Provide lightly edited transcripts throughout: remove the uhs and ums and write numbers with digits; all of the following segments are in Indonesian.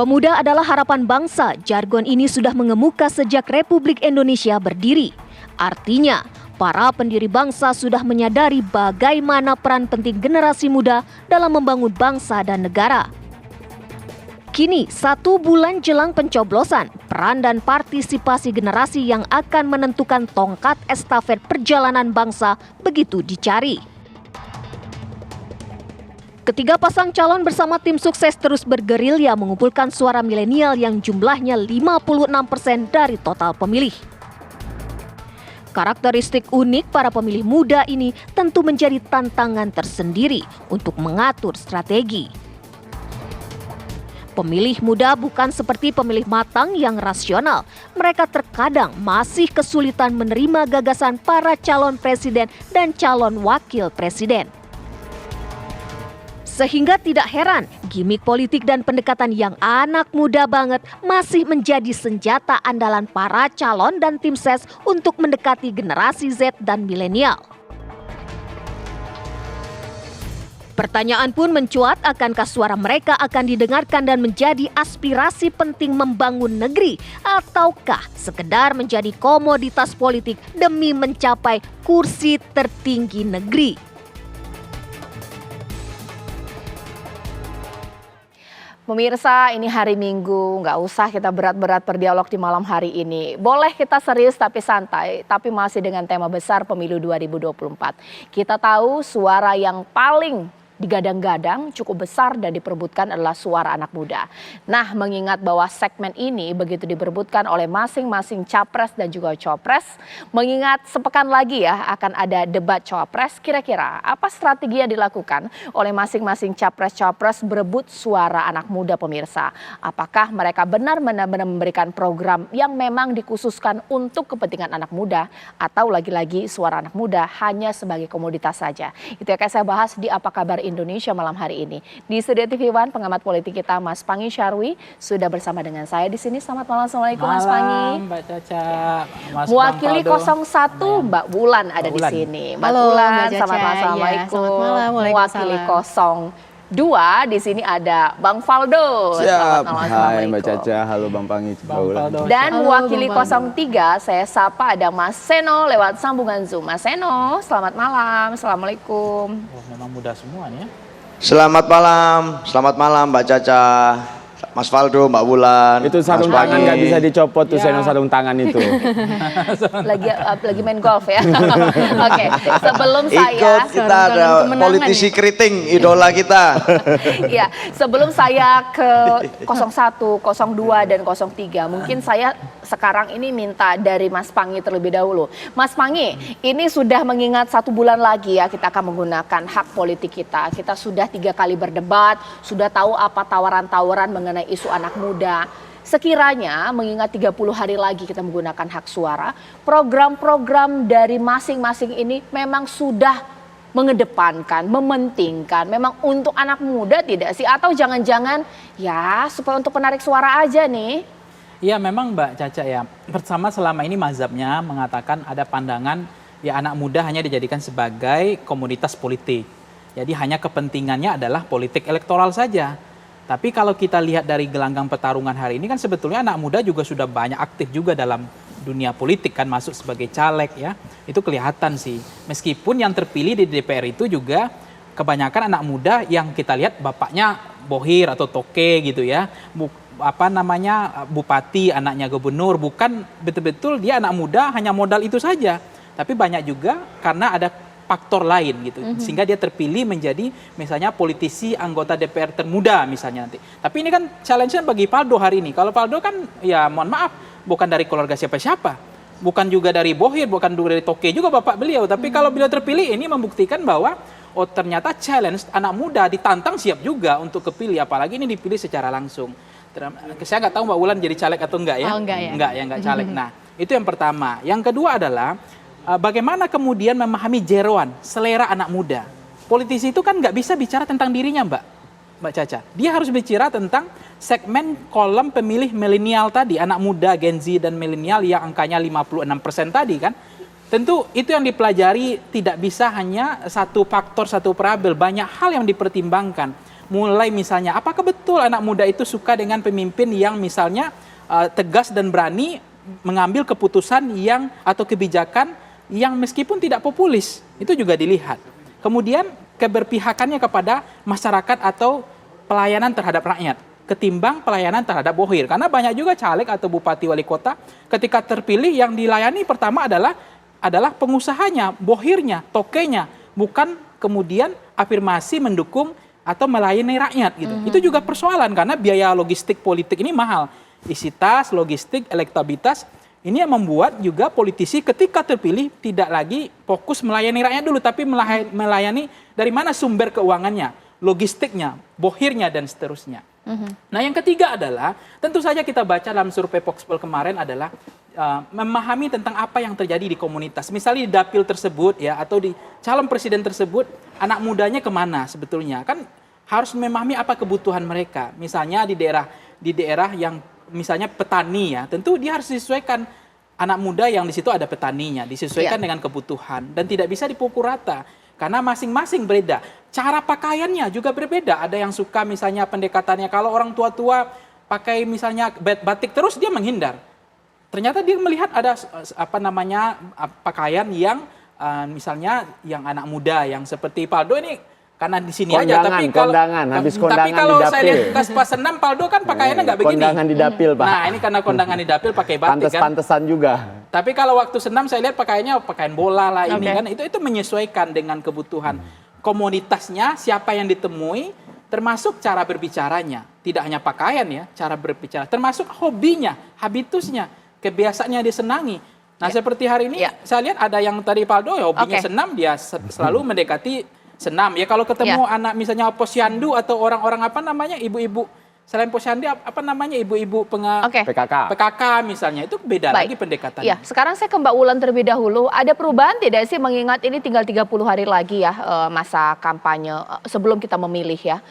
Pemuda adalah harapan bangsa. Jargon ini sudah mengemuka sejak Republik Indonesia berdiri. Artinya, para pendiri bangsa sudah menyadari bagaimana peran penting generasi muda dalam membangun bangsa dan negara. Kini, 1 bulan jelang pencoblosan, peran dan partisipasi generasi yang akan menentukan tongkat estafet perjalanan bangsa begitu dicari. Ketiga pasang calon bersama tim sukses terus bergerilya mengumpulkan suara milenial yang jumlahnya 56% dari total pemilih. Karakteristik unik para pemilih muda ini tentu menjadi tantangan tersendiri untuk mengatur strategi. Pemilih muda bukan seperti pemilih matang yang rasional. Mereka terkadang masih kesulitan menerima gagasan para calon presiden dan calon wakil presiden. Sehingga tidak heran, gimik politik dan pendekatan yang anak muda banget masih menjadi senjata andalan para calon dan tim ses untuk mendekati generasi Z dan milenial. Pertanyaan pun mencuat, akankah suara mereka akan didengarkan dan menjadi aspirasi penting membangun negeri, ataukah sekedar menjadi komoditas politik demi mencapai kursi tertinggi negeri? Pemirsa, ini hari Minggu, nggak usah kita berat-berat berdialog di malam hari ini. Boleh kita serius tapi santai, tapi masih dengan tema besar pemilu 2024. Kita tahu suara yang paling digadang-gadang cukup besar dan diperebutkan adalah suara anak muda. Nah, mengingat bahwa segmen ini begitu diperebutkan oleh masing-masing capres dan juga cawapres, mengingat sepekan lagi ya akan ada debat cawapres, kira-kira apa strategi yang dilakukan oleh masing-masing capres-cawapres berebut suara anak muda pemirsa? Apakah mereka benar-benar memberikan program yang memang dikhususkan untuk kepentingan anak muda, atau lagi-lagi suara anak muda hanya sebagai komoditas saja? Itu yang akan saya bahas di Apa Kabar Indonesia malam hari ini. Di Studio TV One, pengamat politik kita Mas Pangi Syarwi sudah bersama dengan saya di sini. Selamat malam, assalamualaikum Mas Pangi. Mbak Caca, Mas Mewakili Bang 01 Mbak Bulan ada di sini. Mbak Halo, Bulan, Mbak Caca. selamat malam, assalamualaikum. Ya, selamat malam, Mewakili waalaikumsalam. 02 di sini ada Bang Faldo. Siap. Selamat malam, Hai assalamualaikum. Mbak Caca, halo Bang Pangi. Bang Faldo. Dan Halo, mewakili Bang Faldo. 03 saya sapa ada Mas Seno lewat sambungan Zoom. Mas Seno, selamat malam, assalamualaikum. Oh, memang muda semua nih ya. Selamat malam Mbak Caca, Mas Faldo, Mbak Bulan. Itu sarung Mas tangan Pangi. nggak bisa dicopot tuh, Ya. sarung tangan itu. lagi main golf ya. Oke, sebelum Ikut saya kita ada politisi keriting, idola kita. ya, sebelum saya ke 01, 02 dan 03, mungkin saya sekarang ini minta dari Mas Pangi terlebih dahulu. Mas Pangi, ini sudah mengingat 1 bulan lagi ya kita akan menggunakan hak politik kita. Kita sudah 3 kali berdebat, sudah tahu apa tawaran-tawaran mengenai isu anak muda. Sekiranya mengingat 30 hari lagi kita menggunakan hak suara, program-program dari masing-masing ini memang sudah mengedepankan, mementingkan memang untuk anak muda tidak sih? Atau jangan-jangan ya supaya untuk penarik suara aja nih? Iya memang Mbak Caca ya, bersama selama ini mazhabnya mengatakan ada pandangan ya anak muda hanya dijadikan sebagai komoditas politik. Jadi hanya kepentingannya adalah politik elektoral saja. Tapi kalau kita lihat dari gelanggang pertarungan hari ini kan sebetulnya anak muda juga sudah banyak aktif juga dalam dunia politik kan, masuk sebagai caleg ya. Itu kelihatan sih. Meskipun yang terpilih di DPR itu juga kebanyakan anak muda yang kita lihat bapaknya bohir atau toke gitu ya. Bupati, anaknya gubernur, bukan betul-betul dia anak muda hanya modal itu saja. Tapi banyak juga karena ada faktor lain gitu, sehingga dia terpilih menjadi misalnya politisi anggota DPR termuda misalnya nanti. Tapi ini kan challenge-nya bagi Faldo hari ini. Kalau Faldo kan ya mohon maaf, bukan dari keluarga siapa-siapa, bukan juga dari bohir, bukan juga dari toke juga bapak beliau. Tapi kalau beliau terpilih ini membuktikan bahwa oh ternyata challenge anak muda ditantang siap juga untuk kepilih, apalagi ini dipilih secara langsung. Saya nggak tahu Mbak Wulan jadi caleg atau enggak ya? Oh, enggak ya? Enggak caleg. Nah, itu yang pertama. Yang kedua adalah bagaimana kemudian memahami jeroan, selera anak muda. Politisi itu kan nggak bisa bicara tentang dirinya Mbak Caca. Dia harus bicara tentang segmen kolom pemilih milenial tadi, anak muda, Gen Z dan milenial yang angkanya 56% tadi kan. Tentu itu yang dipelajari, tidak bisa hanya satu faktor, satu variabel, banyak hal yang dipertimbangkan. mulai misalnya, apakah betul anak muda itu suka dengan pemimpin yang misalnya tegas dan berani mengambil keputusan yang atau kebijakan yang meskipun tidak populis, itu juga dilihat. Kemudian keberpihakannya kepada masyarakat atau pelayanan terhadap rakyat ketimbang pelayanan terhadap bohir. Karena banyak juga caleg atau bupati wali kota ketika terpilih yang dilayani pertama adalah pengusahanya, bohirnya, tokenya, bukan kemudian afirmasi mendukung atau melayani rakyat gitu. Itu juga persoalan karena biaya logistik politik ini mahal. Isi tas, logistik, elektabilitas, ini yang membuat juga politisi ketika terpilih tidak lagi fokus melayani rakyat dulu, tapi melayani dari mana sumber keuangannya, logistiknya, bohirnya, dan seterusnya. Nah yang ketiga adalah, tentu saja kita baca dalam survei Voxpol kemarin adalah memahami tentang apa yang terjadi di komunitas. Misalnya di dapil tersebut ya, atau di calon presiden tersebut, anak mudanya kemana sebetulnya. Kan harus memahami apa kebutuhan mereka. Misalnya di daerah yang misalnya petani ya, tentu dia harus disesuaikan anak muda yang di situ ada petaninya, disesuaikan dengan kebutuhan dan tidak bisa dipukul rata karena masing-masing berbeda. Cara pakaiannya juga berbeda. Ada yang suka misalnya pendekatannya kalau orang tua-tua pakai misalnya batik terus dia menghindar. Ternyata dia melihat ada pakaian yang misalnya yang anak muda yang seperti Paldo ini. Karena di sini aja, tapi kalau saya lihat pas senam Paldo kan pakaiannya nggak begini. Kondangan di dapil, Pak. Nah ini karena kondangan di dapil pakai batik kan. Pantesan juga. Tapi kalau waktu senam saya lihat pakaiannya pakaian bola lah ini kan. Itu menyesuaikan dengan kebutuhan komunitasnya, siapa yang ditemui, termasuk cara berbicaranya. Tidak hanya pakaian ya, cara berbicara, termasuk hobinya, habitusnya, kebiasaannya disenangi. Nah seperti hari ini saya lihat ada yang tadi Paldo ya hobinya senam, dia selalu mendekati senam. Ya kalau ketemu anak misalnya posyandu atau orang-orang ibu-ibu selain posyandu ibu-ibu PKK misalnya, itu beda lagi pendekatannya. Ya, sekarang saya ke Mbak Wulan terlebih dahulu. Ada perubahan tidak sih mengingat ini tinggal 30 hari lagi ya masa kampanye sebelum kita memilih ya.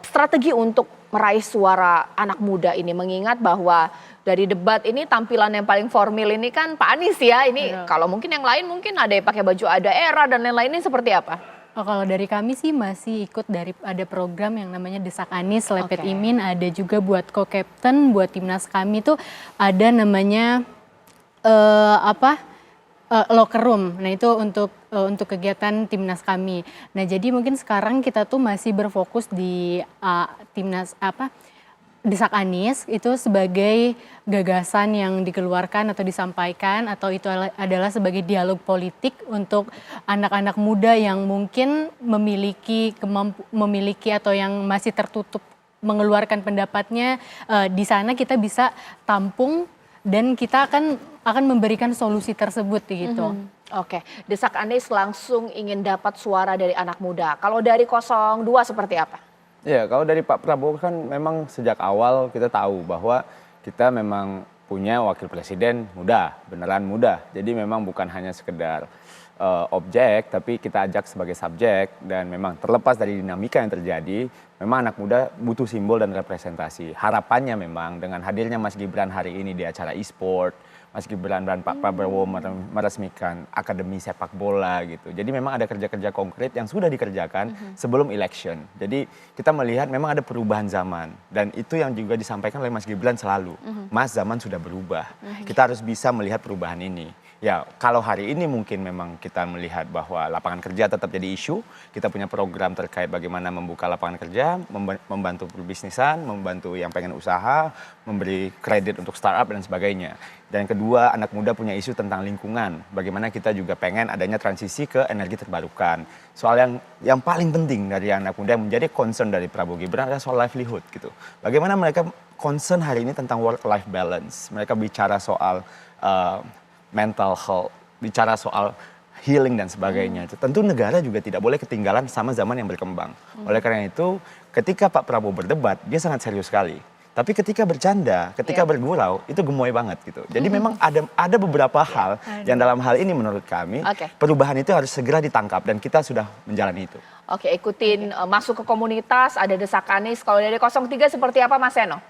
Strategi untuk meraih suara anak muda ini mengingat bahwa dari debat ini tampilan yang paling formal ini kan Pak Anies ya. Ini kalau mungkin yang lain mungkin ada yang pakai baju ada era dan lain-lain, ini seperti apa? Oh, kalau dari kami sih masih ikut ada program yang namanya Desak Anies, Lepet Imin, ada juga buat co-captain, buat timnas kami tuh ada namanya locker room. Nah itu untuk kegiatan timnas kami. Nah jadi mungkin sekarang kita tuh masih berfokus di timnas Desak Anies itu sebagai gagasan yang dikeluarkan atau disampaikan atau itu adalah sebagai dialog politik untuk anak-anak muda yang mungkin memiliki atau yang masih tertutup mengeluarkan pendapatnya. Di sana kita bisa tampung dan kita akan memberikan solusi tersebut gitu. Oke, Desak Anies langsung ingin dapat suara dari anak muda. Kalau dari 02 seperti apa? Ya, kalau dari Pak Prabowo kan memang sejak awal kita tahu bahwa kita memang punya wakil presiden muda, beneran muda. Jadi memang bukan hanya sekedar objek, tapi kita ajak sebagai subjek. Dan memang terlepas dari dinamika yang terjadi, memang anak muda butuh simbol dan representasi. Harapannya memang dengan hadirnya Mas Gibran hari ini di acara e-sport, Mas Gibran dan Pak Prabowo meresmikan akademi sepak bola gitu. Jadi memang ada kerja-kerja konkret yang sudah dikerjakan sebelum election. Jadi kita melihat memang ada perubahan zaman. Dan itu yang juga disampaikan oleh Mas Gibran selalu. Mas, zaman sudah berubah. Kita harus bisa melihat perubahan ini. Ya, kalau hari ini mungkin memang kita melihat bahwa lapangan kerja tetap jadi isu. Kita punya program terkait bagaimana membuka lapangan kerja, membantu perbisnisan, membantu yang pengen usaha, memberi kredit untuk startup dan sebagainya. Dan kedua, anak muda punya isu tentang lingkungan. Bagaimana kita juga pengen adanya transisi ke energi terbarukan. Soal yang paling penting dari anak muda yang menjadi concern dari Prabowo Gibran adalah soal livelihood gitu. Bagaimana mereka concern hari ini tentang work-life balance. Mereka bicara soal mental health, bicara soal healing dan sebagainya. Tentu negara juga tidak boleh ketinggalan sama zaman yang berkembang. Oleh karena itu, ketika Pak Prabowo berdebat, dia sangat serius sekali. Tapi ketika bercanda, ketika bergurau, itu gemoy banget gitu. Jadi memang ada beberapa hal yang dalam hal ini menurut kami, perubahan itu harus segera ditangkap dan kita sudah menjalani itu. Oke, ikutin masuk ke komunitas, ada Desak Anies. Kalau dari 03 seperti apa Mas Seno?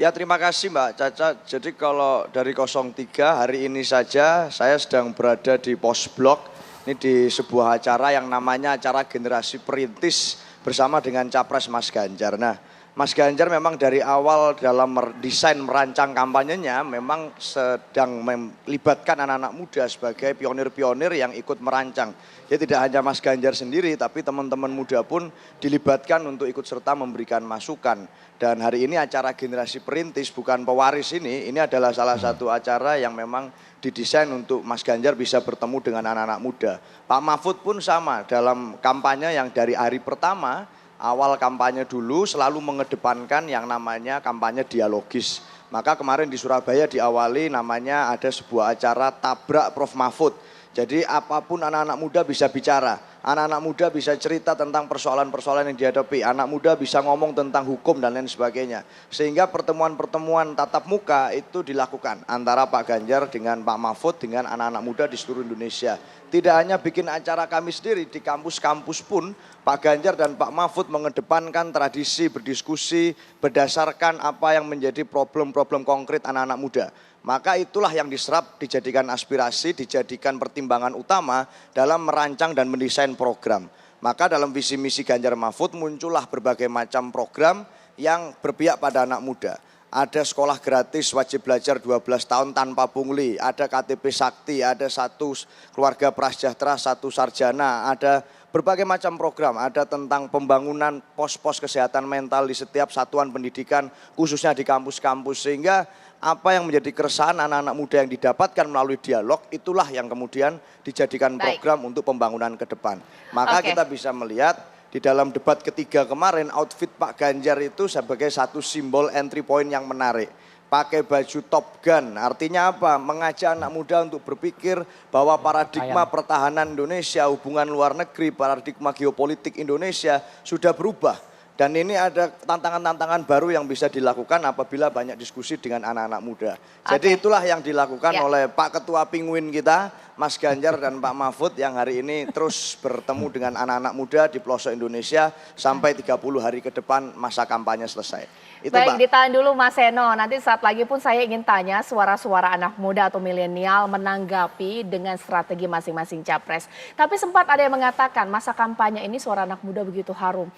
Ya terima kasih Mbak Caca. Jadi kalau dari 03 hari ini saja saya sedang berada di pos blok Ini di sebuah acara yang namanya acara Generasi Perintis bersama dengan Capres Mas Ganjar. Nah, Mas Ganjar memang dari awal dalam desain merancang kampanyenya memang sedang melibatkan anak-anak muda sebagai pionir-pionir yang ikut merancang. Jadi tidak hanya Mas Ganjar sendiri, tapi teman-teman muda pun dilibatkan untuk ikut serta memberikan masukan. Dan hari ini acara Generasi Perintis bukan pewaris ini adalah salah satu acara yang memang didesain untuk Mas Ganjar bisa bertemu dengan anak-anak muda. Pak Mahfud pun sama dalam kampanye yang dari hari pertama, awal kampanye dulu selalu mengedepankan yang namanya kampanye dialogis. Maka kemarin di Surabaya diawali namanya ada sebuah acara Tabrak Prof Mahfud. Jadi apapun anak-anak muda bisa bicara. Anak-anak muda bisa cerita tentang persoalan-persoalan yang dihadapi. Anak muda bisa ngomong tentang hukum dan lain sebagainya. Sehingga pertemuan-pertemuan tatap muka itu dilakukan antara Pak Ganjar dengan Pak Mahfud dengan anak-anak muda di seluruh Indonesia. Tidak hanya bikin acara kami sendiri, di kampus-kampus pun Pak Ganjar dan Pak Mahfud mengedepankan tradisi berdiskusi berdasarkan apa yang menjadi problem-problem konkret anak-anak muda. Maka itulah yang diserap, dijadikan aspirasi, dijadikan pertimbangan utama dalam merancang dan mendesain program. Maka dalam visi misi Ganjar Mahfud muncullah berbagai macam program yang berpihak pada anak muda. Ada sekolah gratis wajib belajar 12 tahun tanpa pungli, ada KTP Sakti, ada satu keluarga prasejahtera, satu sarjana, ada berbagai macam program, ada tentang pembangunan pos-pos kesehatan mental di setiap satuan pendidikan, khususnya di kampus-kampus, sehingga apa yang menjadi keresahan anak-anak muda yang didapatkan melalui dialog, itulah yang kemudian dijadikan program untuk pembangunan ke depan. Maka kita bisa melihat di dalam debat ketiga kemarin, outfit Pak Ganjar itu sebagai satu simbol entry point yang menarik. Pakai baju Top Gun, artinya apa? Mengajak anak muda untuk berpikir bahwa paradigma pertahanan Indonesia, hubungan luar negeri, paradigma geopolitik Indonesia sudah berubah. Dan ini ada tantangan-tantangan baru yang bisa dilakukan apabila banyak diskusi dengan anak-anak muda. Jadi itulah yang dilakukan oleh Pak Ketua Penguin kita, Mas Ganjar dan Pak Mahfud yang hari ini terus bertemu dengan anak-anak muda di pelosok Indonesia sampai 30 hari ke depan masa kampanye selesai. Itu, baik, Mbak. ditahan dulu Mas Seno. Nanti saat lagi pun saya ingin tanya suara-suara anak muda atau milenial menanggapi dengan strategi masing-masing capres. Tapi sempat ada yang mengatakan masa kampanye ini suara anak muda begitu harum.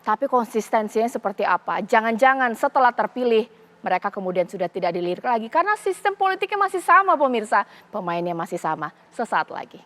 Tapi konsistensinya seperti apa? Jangan-jangan setelah terpilih mereka kemudian sudah tidak dilirik lagi. Karena sistem politiknya masih sama pemirsa, pemainnya masih sama. Sesaat lagi.